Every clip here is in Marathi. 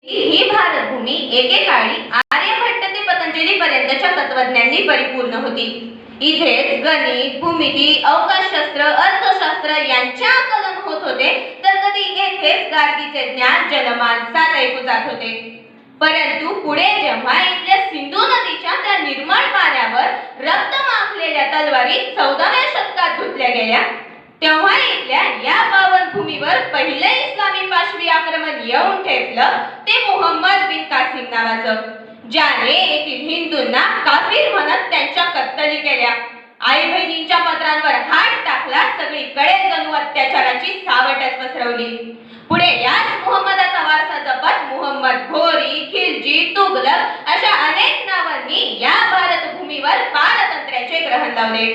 ही भारतभूमी एकेकाळी आर्यभट्ट ते पतंजली पर्यंतच्या तत्वज्ञांनी परिपूर्ण होती. इथेच गणित, भूमिती, अवकाशशास्त्र, अर्थशास्त्र यांच्या आकलन होत होते, तर कधी येथेच गार्गीचे ज्ञान जनमानसात ऐकू जात होते. परंतु पुढे जेव्हा इथल्या सिंधू नदीच्या त्या निर्मळ पाण्यावर रक्त माखलेल्या तलवारी 14व्या शतकात धुतल्या गेल्या, तेव्हा इथल्या या पावनभूमीवर पहिलं इस्लामी पाशवी आक्रमण येऊन ठेपलं ते मुहम्मद बिन कासिम नावाचं, ज्याने येथील हिंदूंना काफिर म्हणत त्यांच्या कत्तली केल्या. आई बहिणींच्या पत्रांवर हात टाकला, सगळीकडे जणू अत्याचाराची सावटच पसरवली. पुढे याच मुहम्मदाचा वारसा जपत मुहम्मद घोरी, खिलजी, तुगलक अशा अनेक नावांनी या भारतभूमीवर पारतंत्र्याचे ग्रहण लावले.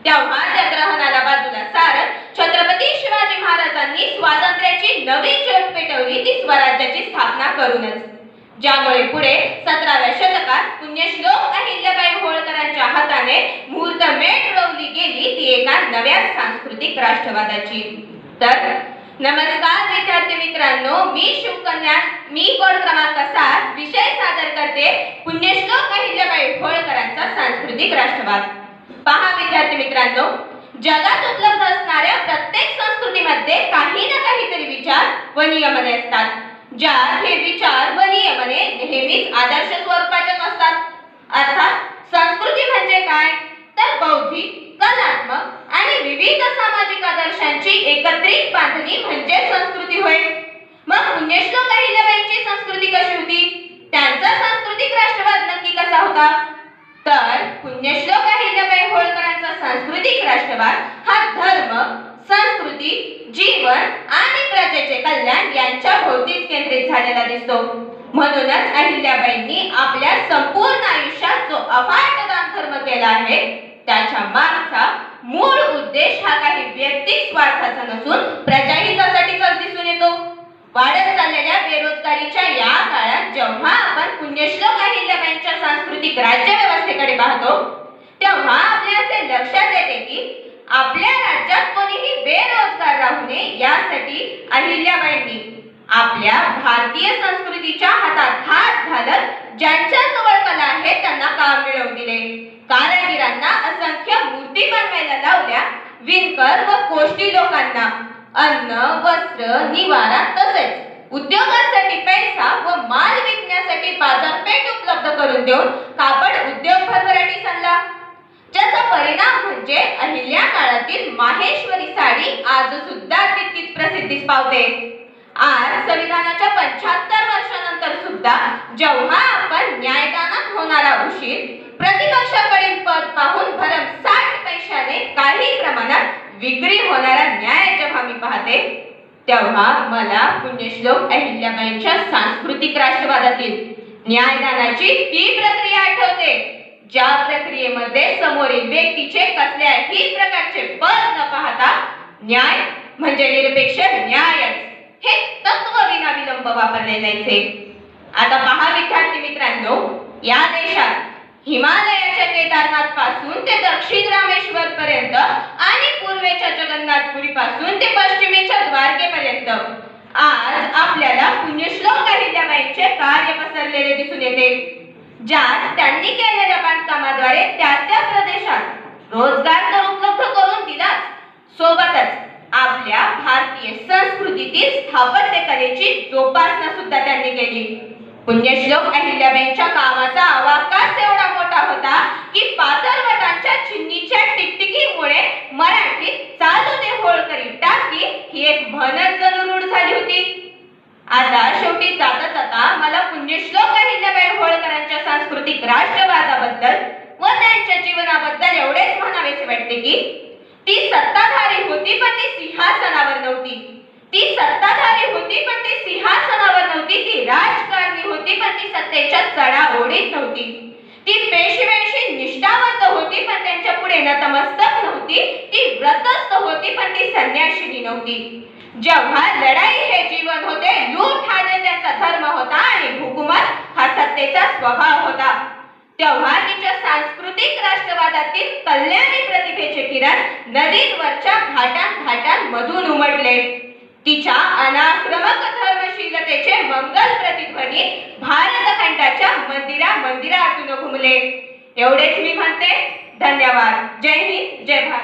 तेव्हा त्या ग्रहणाला बाजूला सारत छत्रपती शिवाजी महाराजांनी स्वातंत्र्याची नवी ज्योत पेटवली, ती स्वराज्याची स्थापना करूनच, ज्यामुळे पुढे 17व्या शतकात पुण्यश्लोक अहिल्याबाई होळकरांच्या हाताने मुहूर्तमेढ रोवली गेली, ती एका नव्या सांस्कृतिक राष्ट्रवादाची. तर नमस्कार विद्यार्थी मित्रांनो, मी शिवकन्या, मी कोड क्रमांक 7 विषय सादर करते पुण्यश्लोक अहिल्याबाई होळकरांचा सांस्कृतिक राष्ट्रवाद. पहा विद्यार्थी मित्रांनो, जगात उपलब्ध असणाऱ्या प्रत्येक संस्कृतीमध्ये काही ना काहीतरी विचार व नियमने असतात, ज्यात हे विचार व नियमने नेहमीच आदर्श स्वरूपाचे असतात. अर्थात संस्कृती म्हणजे काय, तर बौद्धिक, कलात्मक आणि विविध सामाजिक आदर्शांची एकत्रित बांधणी म्हणजे संस्कृती होय. मग पुण्यश्लोक अहिल्याबाईंची संस्कृती कशी होती, त्यांचा सांस्कृतिक राष्ट्रवाद नक्की कसा होता, तर पुण्यश्लोक अहिल्याबाई होळकरांचा सांस्कृतिक राष्ट्रवाद हा धर्म, संस्कृती, जीवन आणि प्रजेचे कल्याण यांच्या भोवतीच केंद्रित झालेला दिसतो. म्हणूनच अहिल्याबाईंनी आपल्या संपूर्ण आयुष्यात जो अफाट दानधर्म केला आहे, त्याच्या मागचा मूळ उद्देश हा काही व्यक्तिक स्वार्थाचा नसून प्रजाहितासाठीच दिसून येतो. वाढत चाललेल्या बेरोजगारीच्या या काळात जेव्हा आपण पुण्यश्लोक अहिल्याबाईंच्या सांस्कृतिक राज्य व्यवस्थेकडे पाहतो, तेव्हा आपल्या असे लक्षात येते की आपल्या राज्यात कोणीही बेरोजगार राहू नये यासाठी अहिल्याबाईंनी आपल्या भारतीय संस्कृतीच्या हातात हात घालत ज्यांच्या जवळ कला आहे त्यांना काम मिळवून दिले. कारागिरांना असंख्य मूर्ती बनवायला लावल्या, विणकर व कोष्टी लोकांना अन्न, वस्त्र, निवारा तसेच उद्योगासाठी पैसा व माल विकण्यासाठी बाजारपेठ उपलब्ध करून देऊन कापड उद्योग भरभराटीस आणला, ज्याचा परिणाम म्हणजे अहिल्या काळातील माहेश्वरी साडी आज सुद्धा तितकीच प्रसिद्धीस पावते. आज संविधानाच्या 75 वर्षानंतर सुद्धा जेव्हा आपण न्यायदानात होणारा उशीर, प्रतिपक्षाकडील पद पाहून भरमसाठ पैशाने काही प्रमाणात विक्री होणारा न्याय जेव्हा मी पाहते, तेव्हा मला पुण्यश्लोक अहिल्याबाईंच्या सांस्कृतिक राष्ट्रवादातील न्यायदानाची ती प्रक्रिया आठवते, ज्या प्रक्रियेमध्ये समोरील व्यक्तीचे कसल्याही प्रकारचे पद न पाहता न्याय म्हणजे निरपेक्ष न्यायच हे तत्व विनाविलंब वापरले जायचे. आता पहा विद्यार्थी मित्रांनो, या देशात हिमालयाच्या केदारनाथ पासून ते दक्षिण रामेश्वर पर्यंत आणि पूर्वेच्या जगन्नाथपुरी पासून ते पश्चिमेच्या द्वारकेपर्यंत आज आपल्याला पुण्यश्लोक अहिल्याबाईंचे कार्य पसरलेले दिसून येते, ज्यात त्यांनी केलेल्या बांधकामाद्वारे त्या त्या प्रदेशात रोजगार तर उपलब्ध करून दिलाच, सोबतच आपल्या भारतीय संस्कृतीतील स्थापत्य कलेची जोपासना सुद्धा त्यांनी केली. पुण्यश्लोक अहिल्याबाईंच्या कामाचा आवाकाच एवढा मोठा होता की पातळवटांच्या चिन्नीच्या टिकटिकीमुळे मराठीत चालू दे होळकरी टाकी ही एक म्हणच जणू रूढ झाली होती. आता शेवटी जाता जाता मला पुण्यश्लोक अहिल्याबाई होळकरांच्या सांस्कृतिक राष्ट्रवादाबद्दल व त्यांच्या जीवनाबद्दल एवढेच म्हणावेसे वाटते की ती सत्ताधारी होती पण ती सिंहासनावर नव्हती. ती सत्ताधारी होती पण ती सिंहासनावर नव्हती. ती राजकारणी होती पण ती सत्तेच्या चढाओढीत नव्हती. ती पेशव्यांशी निष्ठावंत होती पण त्यांच्या पुढे नतमस्तक नव्हती. ती व्रतस्थ होती पण ती संन्यासिनी नव्हती. जेव्हा लढाई हे जीवन होते, लूट हा त्यांचा धर्म होता आणि हुकुमत हा सत्तेचा स्वभाव होता, तेव्हा तिच्या सांस्कृतिक राष्ट्रवादातील कल्याणी प्रतिभेचे किरण नदीवरच्या घाटांमधून उमटले. तिच्या अनाक्रमक धर्मशीलतेचे मंगल प्रतिध्वनी भारतखंडाच्या मंदिरातून घुमले. एवढेच मी म्हणते. धन्यवाद. जय हिंद, जय भारत.